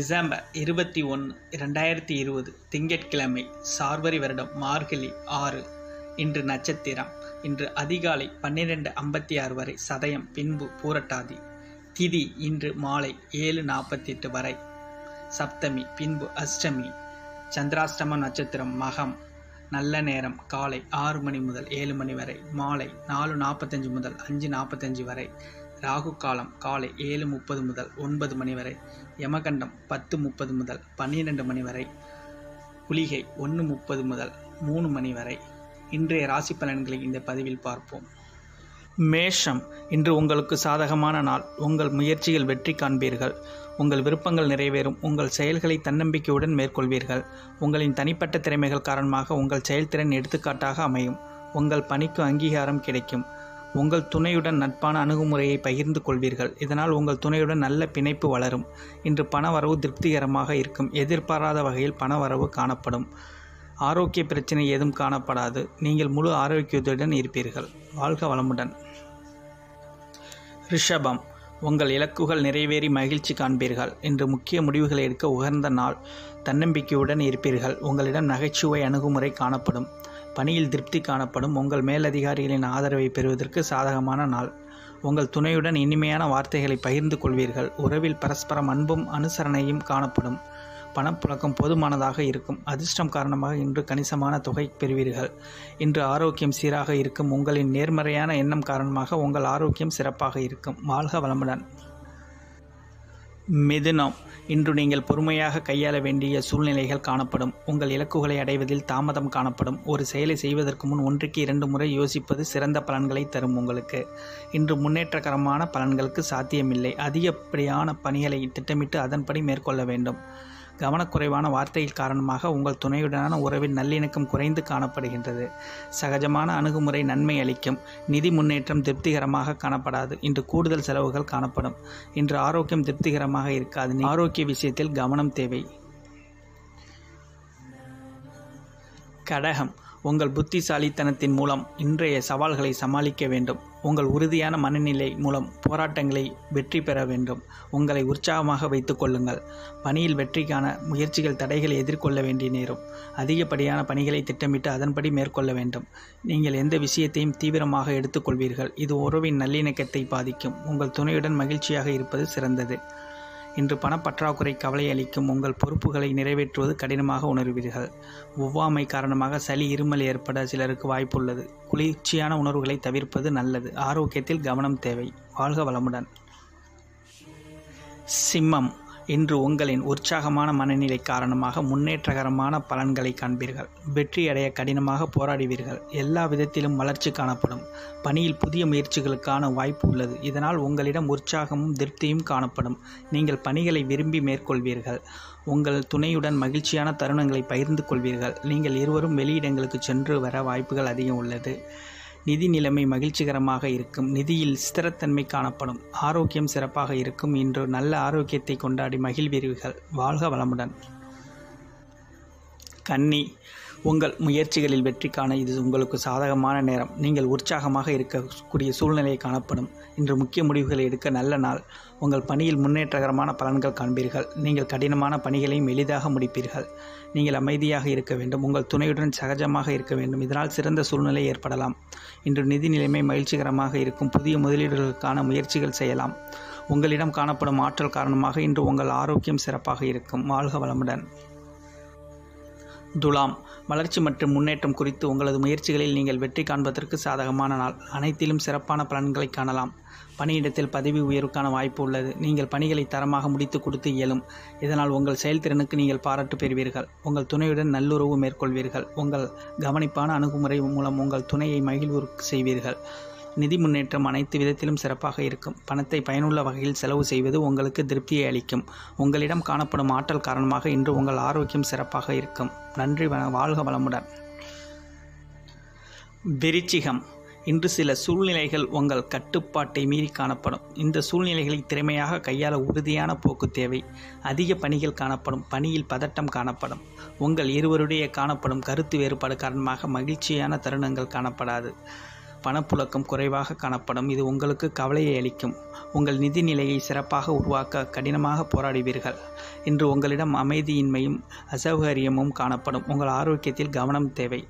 December 21, 2020 திங்கட்கிழமை, சார்வரி வருடம் மார்கழி 6. இன்று நட்சத்திரம். இன்று அதிகாலை 12:56 வரை சதயம், பின்பு பூரட்டாதி. திதி இன்று மாலை 7:48 வரை சப்தமி, பின்பு அஷ்டமி. சந்திராஷ்டம நட்சத்திரம் மகம். நல்ல நேரம் காலை 6 மணி முதல் 7 மணி வரை, மாலை 4:45 முதல் 5:45 வரை. ராகு காலம் காலை 7:30 முதல் 9 மணி வரை. யமகண்டம் 10:30 முதல் 12 மணி வரை. குளிகை 1:30 முதல் 3 மணி வரை. இன்றைய ராசி பலன்களை இந்த பதிவில் பார்ப்போம். மேஷம். இன்று உங்களுக்கு சாதகமான நாள். உங்கள் முயற்சியில் வெற்றி காண்பீர்கள். உங்கள் விருப்பங்கள் நிறைவேறும். உங்கள் செயல்களை தன்னம்பிக்கையுடன் மேற்கொள்வீர்கள். உங்களின் தனிப்பட்ட திறமைகள் காரணமாக உங்கள் செயல்திறன் எடுத்துக்காட்டாக அமையும். உங்கள் பணிக்கு அங்கீகாரம் கிடைக்கும். உங்கள் துணையுடன் நட்பான அணுகுமுறையை பகிர்ந்து கொள்வீர்கள். இதனால் உங்கள் துணையுடன் நல்ல பிணைப்பு வளரும். இன்று பணவரவு திருப்திகரமாக இருக்கும். எதிர்பாராத வகையில் பணவரவு காணப்படும். ஆரோக்கிய பிரச்சனை ஏதும் காணப்படாது. நீங்கள் முழு ஆரோக்கியத்துடன் இருப்பீர்கள். வாழ்க வளமுடன். ரிஷபம். உங்கள் இலக்குகள் நிறைவேறி மகிழ்ச்சி காண்பீர்கள். இன்று முக்கிய முடிவுகளை எடுக்க உகந்த நாள். தன்னம்பிக்கையுடன் இருப்பீர்கள். உங்களிடம் நகைச்சுவை அணுகுமுறை காணப்படும். பணியில் திருப்தி காணப்படும். உங்கள் மேலதிகாரிகளின் ஆதரவை பெறுவதற்கு சாதகமான நாள். உங்கள் துணையுடன் இனிமையான வார்த்தைகளை பகிர்ந்து கொள்வீர்கள். உறவில் பரஸ்பரம் அன்பும் அனுசரணையும் காணப்படும். பணப்புழக்கம் போதுமானதாக இருக்கும். அதிர்ஷ்டம் காரணமாக இன்று கணிசமான தொகை பெறுவீர்கள். இன்று ஆரோக்கியம் சீராக இருக்கும். உங்களின் நேர்மறையான எண்ணம் காரணமாக உங்கள் ஆரோக்கியம் சிறப்பாக இருக்கும். வாழ்க வளமுடன். மிதுனம். இன்று நீங்கள் பொறுமையாக கையாள வேண்டிய சூழ்நிலைகள் காணப்படும். உங்கள் இலக்குகளை அடைவதில் தாமதம் காணப்படும். ஒரு செயலை செய்வதற்கு முன் 1க்கு 2 முறை யோசிப்பது சிறந்த பலன்களை தரும். உங்களுக்கு இன்று முன்னேற்றகரமான பலன்களுக்கு சாத்தியமில்லை. அதிகப்படியான பணிகளை திட்டமிட்டு அதன்படி மேற்கொள்ள வேண்டும். கவனக்குறைவான வார்த்தைகள் காரணமாக உங்கள் துணையுடனான உறவில் நல்லிணக்கம் குறைந்து காணப்படுகின்றது. சகஜமான அணுகுமுறை நன்மை அளிக்கும். நிதி முன்னேற்றம் திருப்திகரமாக காணப்படாது. இன்று கூடுதல் செலவுகள் காணப்படும். இன்று ஆரோக்கியம் திருப்திகரமாக இருக்காது. ஆரோக்கிய விஷயத்தில் கவனம் தேவை. கடகம். உங்கள் புத்திசாலித்தனத்தின் மூலம் இன்றைய சவால்களை சமாளிக்க வேண்டும். உங்கள் உறுதியான மனநிலை மூலம் போராட்டங்களை வெற்றி பெற வேண்டும். உங்களை உற்சாகமாக வைத்துக் கொள்ளுங்கள். பணியில் வெற்றிக்கான முயற்சிகள் தடைகளை எதிர்கொள்ள வேண்டிய நேரம். அதிகப்படியான பணிகளை திட்டமிட்டு அதன்படி மேற்கொள்ள வேண்டும். நீங்கள் எந்த விஷயத்தையும் தீவிரமாக எடுத்துக்கொள்வீர்கள். இது உறவின் நல்லிணக்கத்தை பாதிக்கும். உங்கள் துணையுடன் மகிழ்ச்சியாக இருப்பது சிறந்தது. இன்று பணப்பற்றாக்குறை கவலை அளிக்கும். உங்கள் பொறுப்புகளை நிறைவேற்றுவது கடினமாக உணர்வீர்கள். ஒவ்வாமை காரணமாக சளி, இருமல் ஏற்பட சிலருக்கு வாய்ப்புள்ளது. குளிர்ச்சியான உணர்வுகளை தவிர்ப்பது நல்லது. ஆரோக்கியத்தில் கவனம் தேவை. வாழ்க வளமுடன். சிம்மம். இன்று உங்களின் உற்சாகமான மனநிலை காரணமாக முன்னேற்றகரமான பலன்களை காண்பீர்கள். வெற்றியடைய கடினமாக போராடுவீர்கள். எல்லா விதத்திலும் வளர்ச்சி காணப்படும். பணியில் புதிய முயற்சிகளுக்கான வாய்ப்பு உள்ளது. இதனால் உங்களிடம் உற்சாகமும் திருப்தியும் காணப்படும். நீங்கள் பணிகளை விரும்பி மேற்கொள்வீர்கள். உங்கள் துணையுடன் மகிழ்ச்சியான தருணங்களை பகிர்ந்து கொள்வீர்கள். நீங்கள் இருவரும் வெளியிடங்களுக்கு சென்று வர வாய்ப்புகள் அதிகம் உள்ளது. நிதி நிலைமை மகிழ்ச்சிகரமாக இருக்கும். நிதியில் ஸ்திரத்தன்மை காணப்படும். ஆரோக்கியம் சிறப்பாக இருக்கும். இன்று நல்ல ஆரோக்கியத்தை கொண்டாடி மகிழ்வீர்கள். வாழ்க வளமுடன். கன்னி. உங்கள் முயற்சிகளில் வெற்றி காண இது உங்களுக்கு சாதகமான நேரம். நீங்கள் உற்சாகமாக இருக்கக்கூடிய சூழ்நிலை காணப்படும். இன்று முக்கிய முடிவுகளை எடுக்க நல்ல நாள். உங்கள் பணியில் முன்னேற்றகரமான பலன்கள் காண்பீர்கள். நீங்கள் கடினமான பணிகளையும் எளிதாக முடிப்பீர்கள். நீங்கள் அமைதியாக இருக்க வேண்டும். உங்கள் துணையுடன் சகஜமாக இருக்க வேண்டும். இதனால் சிறந்த சூழ்நிலை ஏற்படலாம். இன்று நிதி நிலைமை மகிழ்ச்சிகரமாக இருக்கும். புதிய முதலீடுகளுக்கான முயற்சிகள் செய்யலாம். உங்களிடம் காணப்படும் ஆற்றல் காரணமாக இன்று உங்கள் ஆரோக்கியம் சிறப்பாக இருக்கும். வாழ்க வளமுடன். துலாம். வளர்ச்சி மற்றும் முன்னேற்றம் குறித்து உங்களது முயற்சிகளில் நீங்கள் வெற்றி காண்பதற்கு சாதகமான நாள். அனைத்திலும் சிறப்பான பலன்களை காணலாம். பணியிடத்தில் பதவி உயர்வுக்கான வாய்ப்பு உள்ளது. நீங்கள் பணிகளை தரமாக முடித்து கொடுத்து இயலும். இதனால் உங்கள் செயல்திறனுக்கு நீங்கள் பாராட்டு பெறுவீர்கள். உங்கள் துணையுடன் நல்லுறவு மேற்கொள்வீர்கள். உங்கள் கவனிப்பான அணுகுமுறை மூலம் உங்கள் துணையை மகிழ்வு செய்வீர்கள். நிதி முன்னேற்றம் அனைத்து விதத்திலும் சிறப்பாக இருக்கும். பணத்தை பயனுள்ள வகையில் செலவு செய்வது உங்களுக்கு திருப்தியை அளிக்கும். உங்களிடம் காணப்படும் ஆற்றல் காரணமாக இன்று உங்கள் ஆரோக்கியம் சிறப்பாக இருக்கும். நன்றி. வாழ்க வளமுடன். விருச்சிகம். இன்று சில சூழ்நிலைகள் உங்கள் கட்டுப்பாட்டை மீறி காணப்படும். இந்த சூழ்நிலைகளை திறமையாக கையாள உறுதியான போக்கு தேவை. அதிக பணிகள் காணப்படும். பணியில் பதட்டம் காணப்படும். உங்கள் இருவருடைய காணப்படும் கருத்து வேறுபாடு காரணமாக மகிழ்ச்சியான தருணங்கள் காணப்படாது. பணப்புழக்கம் குறைவாக காணப்படும். இது உங்களுக்கு கவலையை அளிக்கும். உங்கள் நிதி நிலையை சிறப்பாக உருவாக்க கடினமாக போராடுவீர்கள். இன்று உங்களிடம் அமைதியின்மையும் அசௌகரியமும் காணப்படும். உங்கள் ஆரோக்கியத்தில் கவனம் தேவை.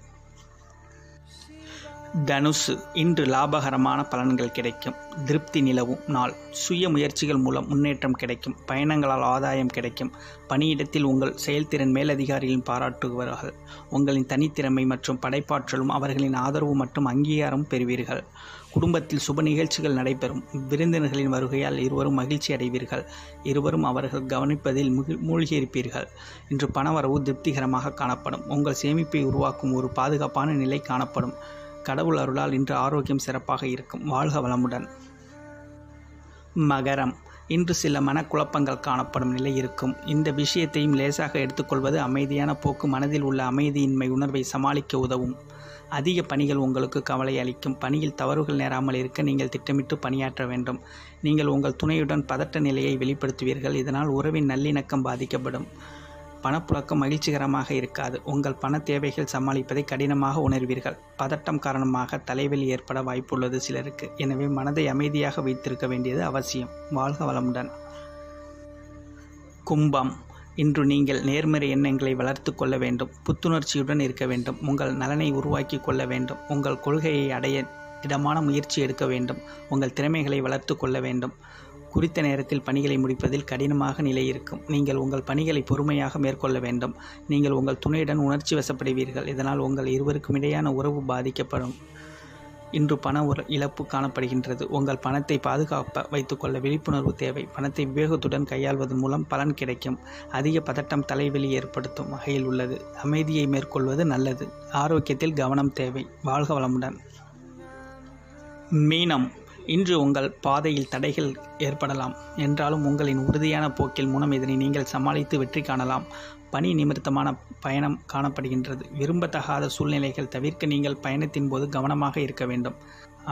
தனுசு, இன்று லாபகரமான பலன்கள் கிடைக்கும். திருப்தி நிலவும் நாள். சுய முயற்சிகள் மூலம் முன்னேற்றம் கிடைக்கும். பயணங்களால் ஆதாயம் கிடைக்கும். பணியிடத்தில் உங்கள் செயல்திறன் மேலதிகாரிகளின் பாராட்டுவார்கள். உங்களின் தனித்திறமை மற்றும் படைப்பாற்றலும் அவர்களின் ஆதரவு மற்றும் அங்கீகாரம் பெறுவீர்கள். குடும்பத்தில் சுப நிகழ்ச்சிகள் நடைபெறும். விருந்தினர்களின் வருகையால் இருவரும் மகிழ்ச்சி அடைவீர்கள். இருவரும் அவர்கள் கவனிப்பதில் மூழ்கியிருப்பீர்கள். இன்று பணவரவு திருப்திகரமாக காணப்படும். உங்கள் சேமிப்பை உருவாக்கும் ஒரு பாதுகாப்பான நிலை காணப்படும். கடவுள் அருளால் இன்று ஆரோக்கியம் சிறப்பாக இருக்கும். வாழ்க வளமுடன். மகரம், இன்று சில மனக்குழப்பங்கள் காணப்படும் நிலை இருக்கும். இந்த விஷயத்தையும் லேசாக எடுத்துக்கொள்வது அமைதியான போக்கு மனதில் உள்ள அமைதியின்மை உணர்வை சமாளிக்க உதவும். அதிக பணிகள் உங்களுக்கு கவலை அளிக்கும். பணியில் தவறுகள் நேராமல் இருக்க நீங்கள் திட்டமிட்டு பணியாற்ற வேண்டும். நீங்கள் உங்கள் துணையுடன் பதட்ட நிலையை வெளிப்படுத்துவீர்கள். இதனால் உறவின் நல்லிணக்கம் பாதிக்கப்படும். பணப்புழக்கம் மகிழ்ச்சிகரமாக இருக்காது. உங்கள் பண தேவைகள் சமாளிப்பதை கடினமாக உணர்வீர்கள். பதட்டம் காரணமாக தலைவலி ஏற்பட வாய்ப்புள்ளது சிலருக்கு. எனவே மனதை அமைதியாக வைத்திருக்க வேண்டியது அவசியம். வாழ்க வளமுடன். கும்பம், இன்று நீங்கள் நேர்மறை எண்ணங்களை வளர்த்து கொள்ள வேண்டும். புத்துணர்ச்சியுடன் இருக்க வேண்டும். உங்கள் நலனை உருவாக்கி கொள்ள வேண்டும். உங்கள் கொள்கையை அடைய திடமான முயற்சி எடுக்க வேண்டும். உங்கள் திறமைகளை வளர்த்து கொள்ள வேண்டும். குறித்த நேரத்தில் பணிகளை முடிப்பதில் கடினமாக நிலை இருக்கும். நீங்கள் உங்கள் பணிகளை பொறுமையாக மேற்கொள்ள வேண்டும். நீங்கள் உங்கள் துணையுடன் உணர்ச்சி வசப்படுவீர்கள். இதனால் உங்கள் இருவருக்கும் இடையான உறவு பாதிக்கப்படும். இன்று பண இழப்பு காணப்படுகின்றது. உங்கள் பணத்தை பாதுகாப்பாக வைத்துக்கொள்ள விழிப்புணர்வு தேவை. பணத்தை விவேகத்துடன் கையாள்வதன் மூலம் பலன் கிடைக்கும். அதிக பதட்டம் தலைவலி ஏற்படுத்தும் வகையில் உள்ளது. அமைதியை மேற்கொள்வது நல்லது. ஆரோக்கியத்தில் கவனம் தேவை. வாழ்க வளமுடன். மீனம், இன்று உங்கள் பாதையில் தடைகள் ஏற்படலாம் என்றாலும் உங்களின் உறுதியான போக்கில் மூலம் இதனை நீங்கள் சமாளித்து வெற்றி காணலாம். பணி நிமித்தமான பயணம் காணப்படுகின்றது. விரும்பத்தகாத சூழ்நிலைகள் தவிர்க்க நீங்கள் பயணத்தின் போது கவனமாக இருக்க வேண்டும்.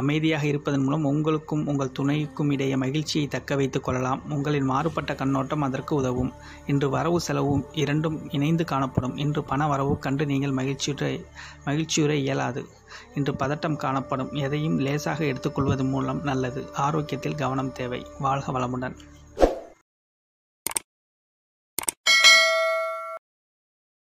அமைதியாக இருப்பதன் மூலம் உங்களுக்கும் உங்கள் துணைக்கும் இடையே மகிழ்ச்சியை தக்க வைத்துக் கொள்ளலாம். உங்களின் மாறுபட்ட கண்ணோட்டம் அதற்கு உதவும். இன்று வரவு செலவு இரண்டும் இணைந்து காணப்படும். இன்று பண வரவு கண்டு நீங்கள் மகிழ்ச்சியுற இயலாது. இன்று பதட்டம் காணப்படும். எதையும் லேசாக எடுத்துக்கொள்வது மூலம் நல்லது. ஆரோக்கியத்தில் கவனம் தேவை. வாழ்க வளமுடன்.